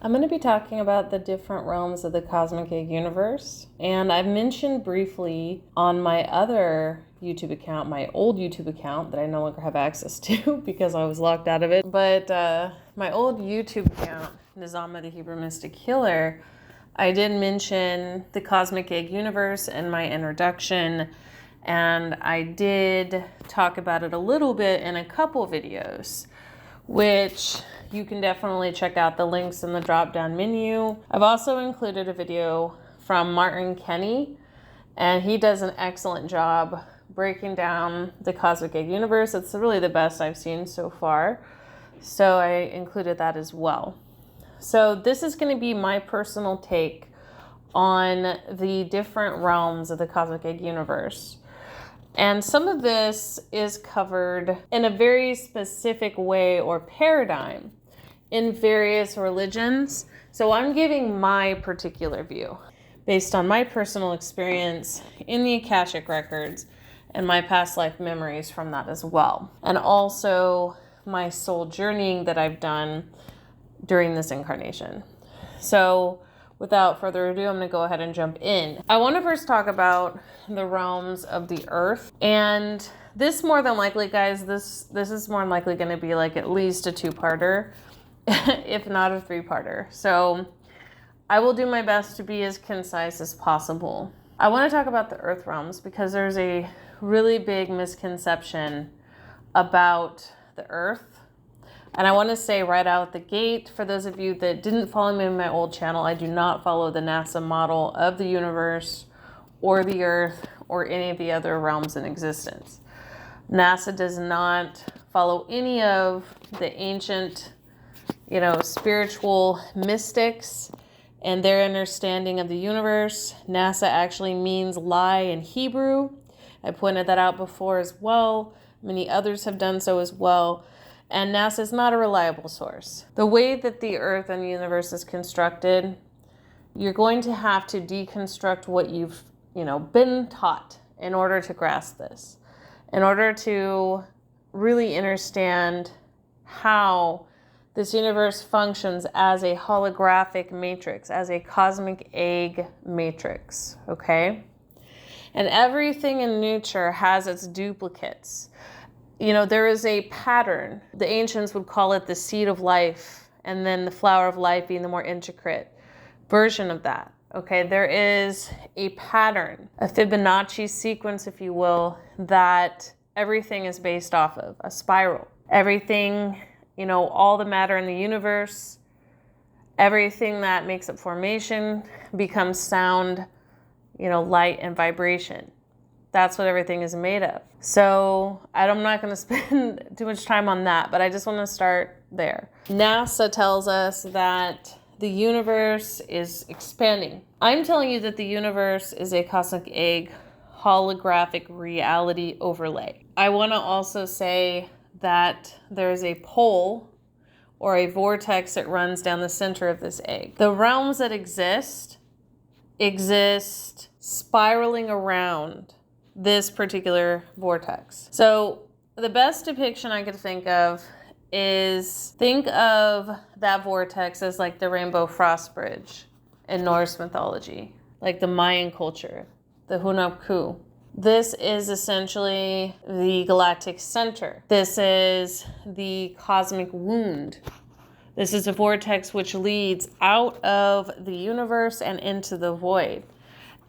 I'm going to be talking about the different realms of the cosmic egg universe. And I've mentioned briefly on my other YouTube account, my old YouTube account that I no longer have access to because I was locked out of it. But my old YouTube account, Nizama the Hebrew Mystic Healer, I did mention the cosmic egg universe in my introduction. And I did talk about it a little bit in a couple videos, which you can definitely check out the links in the drop down menu. I've also included a video from Martin Kenney, and he does an excellent job breaking down the cosmic egg universe. It's really the best I've seen so far. So I included that as well. So this is going to be my personal take on the different realms of the cosmic egg universe. And some of this is covered in a very specific way or paradigm in various religions. So I'm giving my particular view based on my personal experience in the akashic records and my past life memories from that as well. And also my soul journeying that I've done during this incarnation. So without further ado, I'm going to go ahead and jump in. I want to first talk about the realms of the earth. And this more than likely, guys, this is more than likely going to be like at least a two-parter, if not a three-parter. So I will do my best to be as concise as possible. I want to talk about the earth realms because there's a really big misconception about the earth. And I want to say right out the gate, for those of you that didn't follow me in my old channel, I do not follow the NASA model of the universe or the earth or any of the other realms in existence. NASA does not follow any of the ancient, spiritual mystics and their understanding of the universe. NASA actually means lie in Hebrew. I pointed that out before as well. Many others have done so as well. And NASA is not a reliable source. The way that the earth and the universe is constructed, you're going to have to deconstruct what you've, been taught in order to grasp this, in order to really understand how this universe functions as a holographic matrix, as a cosmic egg matrix, okay? And everything in nature has its duplicates. There is a pattern. The ancients would call it the seed of life, and then the flower of life being the more intricate version of that. Okay, there is a pattern, a Fibonacci sequence, if you will, that everything is based off of, a spiral. Everything, all the matter in the universe, everything that makes up formation becomes sound, light and vibration. That's what everything is made of. So I'm not going to spend too much time on that, but I just want to start there. NASA tells us that the universe is expanding. I'm telling you that the universe is a cosmic egg holographic reality overlay. I want to also say that there's a pole or a vortex that runs down the center of this egg. The realms that exist spiraling around this particular vortex. So the best depiction I could think of is that vortex as like the Rainbow Frost Bridge in Norse mythology, like the Mayan culture, the Hunabku. This is essentially the galactic center. This is the cosmic wound. This is a vortex which leads out of the universe and into the void.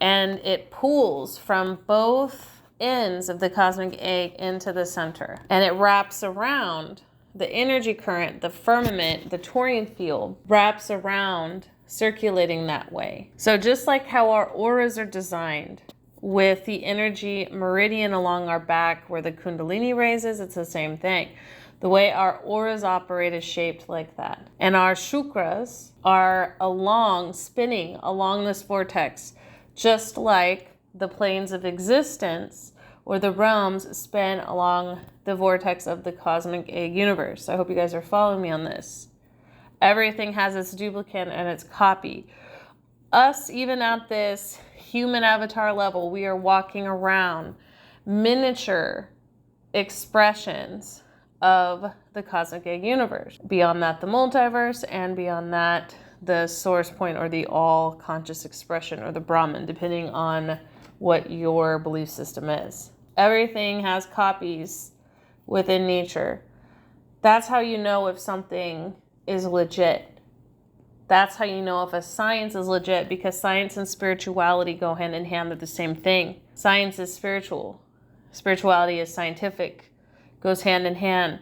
And it pulls from both ends of the cosmic egg into the center. And it wraps around the energy current, the firmament, the torian field, wraps around, circulating that way. So just like how our auras are designed with the energy meridian along our back where the kundalini raises, it's the same thing. The way our auras operate is shaped like that. And our chakras are spinning along this vortex, just like the planes of existence or the realms spin along the vortex of the cosmic egg universe. I hope you guys are following me on this. Everything has its duplicate and its copy. Us, even at this human avatar level, we are walking around miniature expressions of the cosmic egg universe. Beyond that, the multiverse, and beyond that, the source point or the all conscious expression or the Brahman, depending on what your belief system is. Everything has copies within nature. That's how you know if something is legit. That's how you know if a science is legit, because science and spirituality go hand in hand. They're the same thing. Science is spiritual. Spirituality is scientific. Goes hand in hand.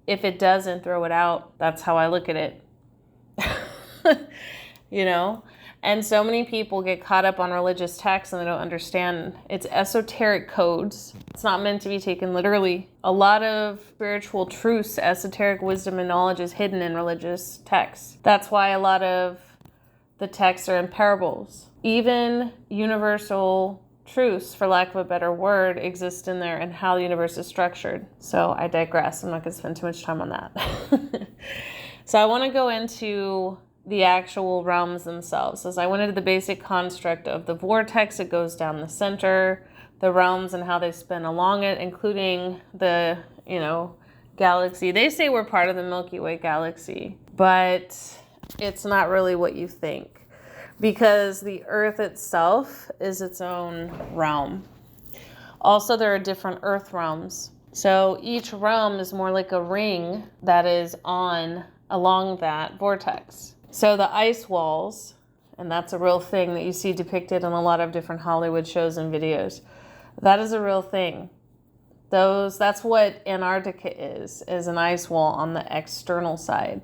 If it doesn't, throw it out. That's how I look at it. You know? And so many people get caught up on religious texts and they don't understand. It's esoteric codes. It's not meant to be taken literally. A lot of spiritual truths, esoteric wisdom and knowledge is hidden in religious texts. That's why a lot of the texts are in parables. Even universal truths, for lack of a better word, exist in there and how the universe is structured. So I digress. I'm not going to spend too much time on that. So I want to go into the actual realms themselves. As I went into the basic construct of the vortex, it goes down the center, the realms and how they spin along it, including the, galaxy. They say we're part of the Milky Way galaxy, but it's not really what you think, because the Earth itself is its own realm. Also, there are different Earth realms. So each realm is more like a ring that is along that vortex. So the ice walls, and that's a real thing that you see depicted in a lot of different Hollywood shows and videos. That is a real thing. That's what Antarctica is an ice wall on the external side.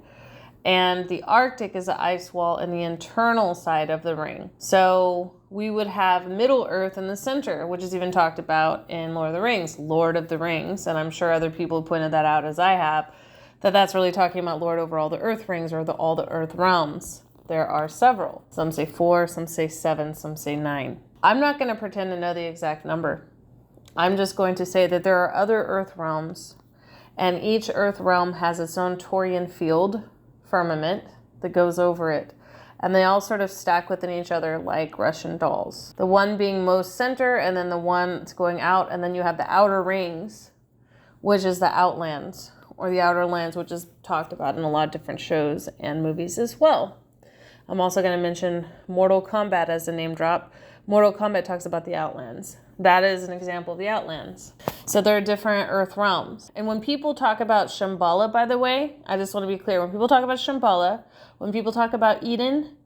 And the Arctic is an ice wall in the internal side of the ring. So we would have Middle Earth in the center, which is even talked about in Lord of the Rings. And I'm sure other people pointed that out, as I have, that's really talking about Lord over all the earth rings, or all the earth realms. There are several. Some say 4, some say 7, some say 9. I'm not going to pretend to know the exact number. I'm just going to say that there are other earth realms, and each earth realm has its own Taurian field firmament that goes over it. And they all sort of stack within each other like Russian dolls. The one being most center, and then the one that's going out, and then you have the outer rings, which is the outlands, or the outer lands, which is talked about in a lot of different shows and movies as well. I'm also going to mention Mortal Kombat as a name drop. Mortal Kombat talks about the outlands. That is an example of the outlands. So there are different earth realms. And when people talk about Shambhala, by the way, I just want to be clear. When people talk about Shambhala, when people talk about Eden,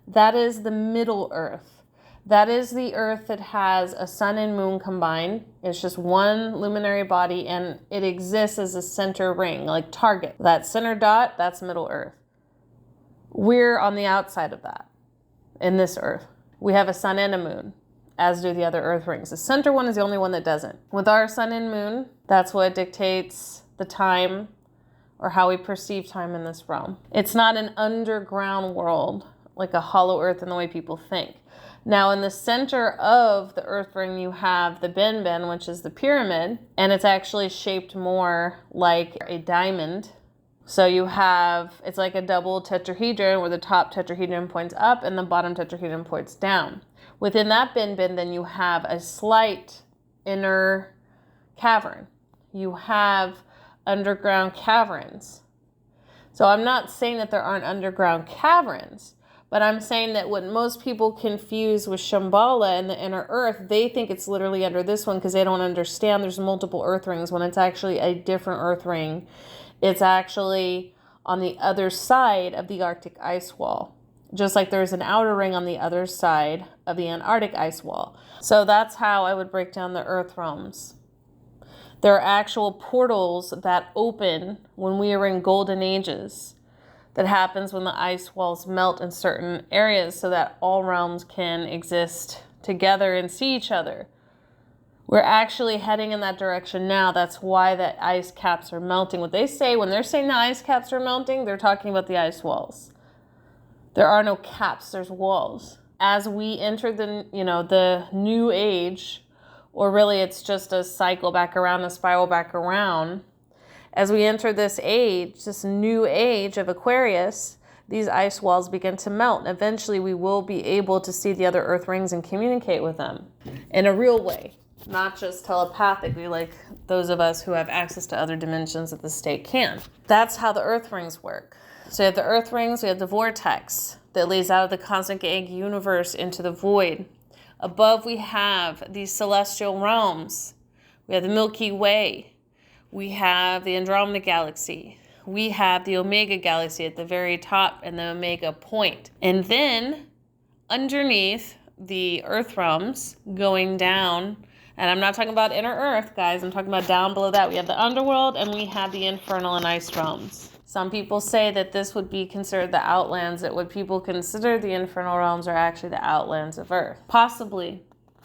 that is the middle earth. That is the earth that has a sun and moon combined. It's just one luminary body, and it exists as a center ring, like target. That center dot, that's Middle Earth. We're on the outside of that in this earth. We have a sun and a moon, as do the other earth rings. The center one is the only one that doesn't. With our sun and moon, that's what dictates the time, or how we perceive time in this realm. It's not an underground world, like a hollow earth in the way people think. Now, in the center of the earth ring, you have the Ben, which is the pyramid, and it's actually shaped more like a diamond. So it's like a double tetrahedron, where the top tetrahedron points up and the bottom tetrahedron points down. Within that Ben, then you have a slight inner cavern. You have underground caverns. So I'm not saying that there aren't underground caverns, but I'm saying that what most people confuse with Shambhala and the inner earth, they think it's literally under this one because they don't understand there's multiple earth rings, when it's actually a different earth ring. It's actually on the other side of the Arctic ice wall, just like there's an outer ring on the other side of the Antarctic ice wall. So that's how I would break down the earth realms. There are actual portals that open when we are in golden ages. That happens when the ice walls melt in certain areas, so that all realms can exist together and see each other. We're actually heading in that direction now. That's why the ice caps are melting. What they say, when they're saying the ice caps are melting, they're talking about the ice walls. There are no caps, there's walls. As we enter the new age, or really it's just a cycle back around, a spiral back around, as we enter this age, this new age of Aquarius, these ice walls begin to melt. And eventually we will be able to see the other earth rings and communicate with them in a real way, not just telepathically like those of us who have access to other dimensions that the state can. That's how the earth rings work. So you have the earth rings, we have the vortex. that lays out of the cosmic egg universe into the void. Above, we have these celestial realms. We have the Milky Way. We have the Andromeda Galaxy. We have the Omega Galaxy at the very top and the Omega point. And then underneath the Earth realms going down, and I'm not talking about inner Earth, guys. I'm talking about down below that. We have the underworld and we have the infernal and ice realms. Some people say that this would be considered the outlands, that what people consider the infernal realms are actually the outlands of Earth. Possibly.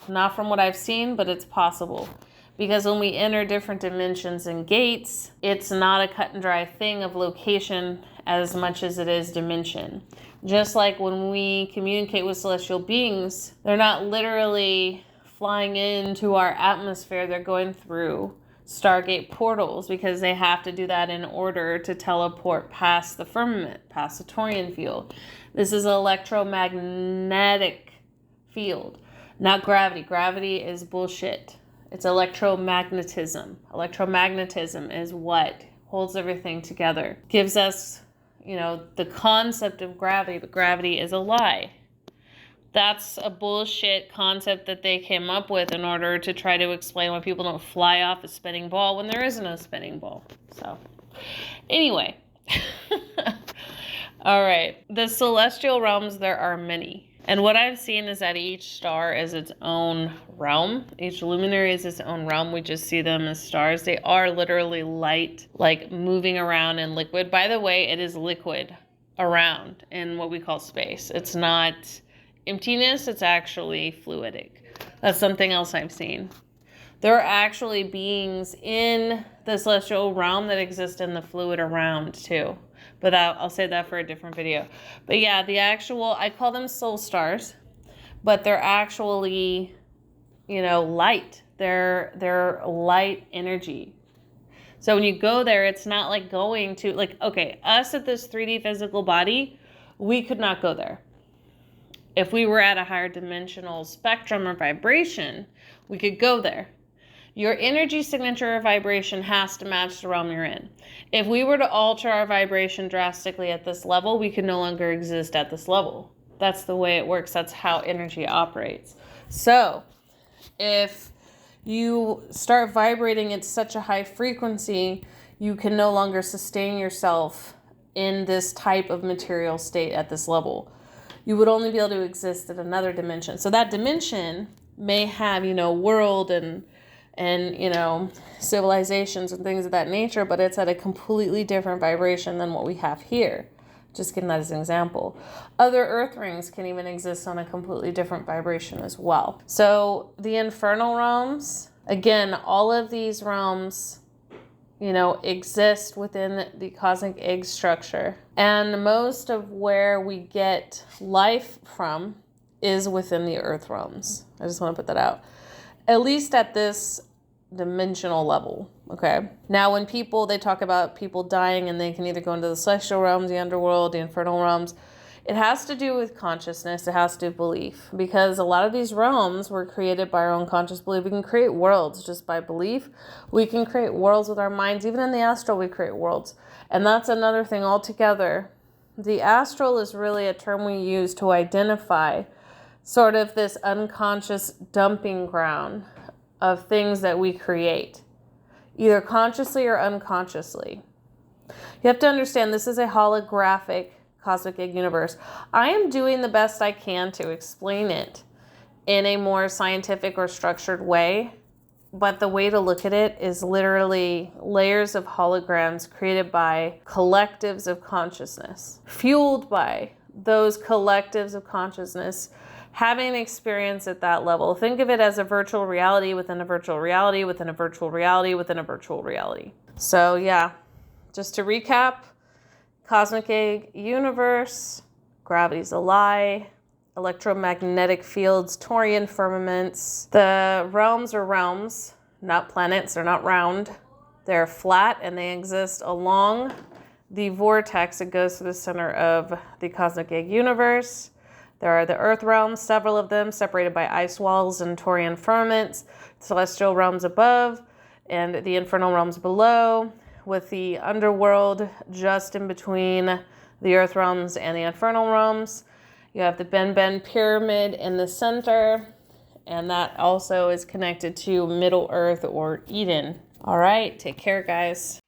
Not from what I've seen, but it's possible. Because when we enter different dimensions and gates, it's not a cut and dry thing of location as much as it is dimension. Just like when we communicate with celestial beings, they're not literally flying into our atmosphere. They're going through Stargate portals because they have to do that in order to teleport past the firmament, past the Torian field. This is an electromagnetic field, not gravity. Gravity is bullshit. It's electromagnetism. Electromagnetism is what holds everything together. Gives us, the concept of gravity, but gravity is a lie. That's a bullshit concept that they came up with in order to try to explain why people don't fly off a spinning ball when there is no spinning ball. So, anyway. All right. The celestial realms, there are many. And what I've seen is that each star is its own realm. Each luminary is its own realm. We just see them as stars. They are literally light, like moving around in liquid. By the way, it is liquid around in what we call space. It's not emptiness, it's actually fluidic. That's something else I've seen. There are actually beings in the celestial realm that exist in the fluid around too. But I'll say that for a different video. But yeah, I call them soul stars, but they're actually, light. They're light energy. So when you go there, it's not like going to, us at this 3D physical body, we could not go there. If we were at a higher dimensional spectrum or vibration, we could go there. Your energy signature or vibration has to match the realm you're in. If we were to alter our vibration drastically at this level, we could no longer exist at this level. That's the way it works. That's how energy operates. So if you start vibrating at such a high frequency, you can no longer sustain yourself in this type of material state at this level. You would only be able to exist at another dimension. So that dimension may have, world and civilizations and things of that nature, but it's at a completely different vibration than what we have here. Just giving that as an example. Other earth rings can even exist on a completely different vibration as well. So the infernal realms, again, all of these realms, exist within the cosmic egg structure. And most of where we get life from is within the earth realms. I just want to put that out. At least at this dimensional level, okay? Now, when they talk about people dying and they can either go into the celestial realms, the underworld, the infernal realms, it has to do with consciousness. It has to do with belief. Because a lot of these realms were created by our own conscious belief. We can create worlds just by belief. We can create worlds with our minds. Even in the astral, we create worlds. And that's another thing altogether. The astral is really a term we use to identify sort of this unconscious dumping ground of things that we create, either consciously or unconsciously. You have to understand this is a holographic cosmic egg universe. I am doing the best I can to explain it in a more scientific or structured way, but the way to look at it is literally layers of holograms created by collectives of consciousness, fueled by those collectives of consciousness having an experience at that level. Think of it as a virtual reality within a virtual reality within a virtual reality within a virtual reality. So yeah, just to recap, cosmic egg universe, gravity's a lie, electromagnetic fields, Torian firmaments. The realms are realms, not planets. They're not round. They're flat and they exist along the vortex that goes through the center of the cosmic egg universe. There are the earth realms, several of them separated by ice walls and Torian firmaments, celestial realms above and the infernal realms below, with the underworld just in between the earth realms and the infernal realms. You have the Ben pyramid in the center, and that also is connected to Middle Earth or Eden. All right, take care, guys.